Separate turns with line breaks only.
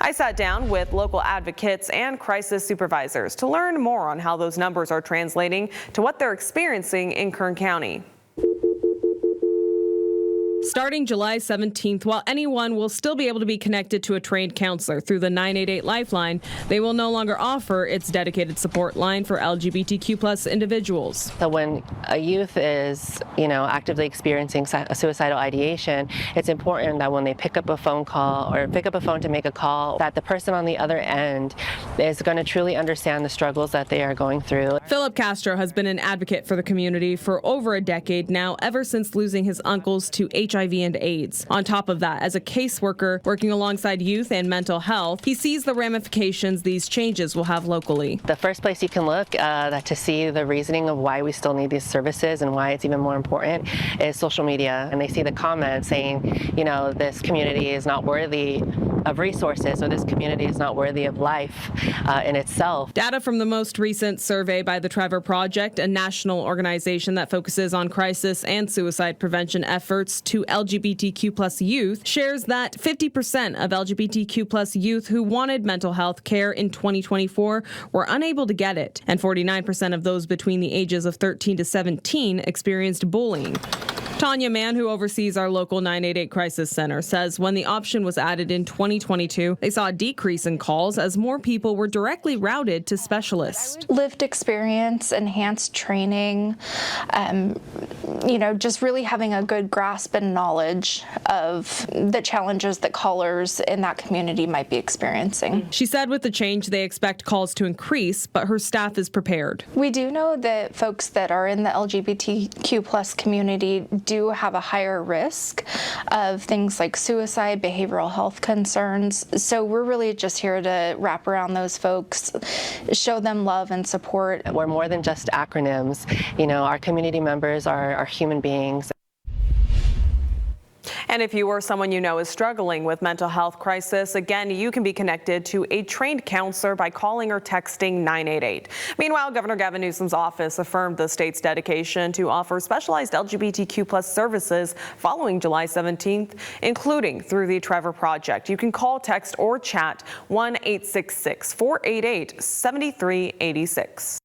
I sat down with local advocates and crisis supervisors to learn more on how those numbers are translating to what they're experiencing in Kern County. Starting July 17th, while anyone will still be able to be connected to a trained counselor through the 988 Lifeline, they will no longer offer its dedicated support line for LGBTQ+ individuals.
So when a youth is, actively experiencing suicidal ideation, it's important that when they pick up a phone call or pick up a phone to make a call, that the person on the other end is going to truly understand the struggles that they are going through.
Philip Castro has been an advocate for the community for over a decade now, ever since losing his uncles to HIV and AIDS. On top of that, as a caseworker working alongside youth and mental health, he sees the ramifications these changes will have locally.
The first place you can look to see the reasoning of why we still need these services and why it's even more important is social media. And they see the comments saying, this community is not worthy of resources, or this community is not worthy of life in itself.
Data from the most recent survey by the Trevor Project, a national organization that focuses on crisis and suicide prevention efforts to LGBTQ+ youth, shares that 50% of LGBTQ+ youth who wanted mental health care in 2024 were unable to get it, and 49% of those between the ages of 13 to 17 experienced bullying. Tanya Mann, who oversees our local 988 crisis center, says when the option was added in 2022, they saw a decrease in calls as more people were directly routed to specialists.
Lived experience, enhanced training, just really having a good grasp and knowledge of the challenges that callers in that community might be experiencing.
She said with the change, they expect calls to increase, but her staff is prepared.
We do know that folks that are in the LGBTQ+ community do have a higher risk of things like suicide, behavioral health concerns. So we're really just here to wrap around those folks, show them love and support.
We're more than just acronyms. Our community members are human beings.
And if you or someone you know is struggling with mental health crisis, again, you can be connected to a trained counselor by calling or texting 988. Meanwhile, Governor Gavin Newsom's office affirmed the state's dedication to offer specialized LGBTQ+ services following July 17th, including through the Trevor Project. You can call, text, or chat 1-866-488-7386.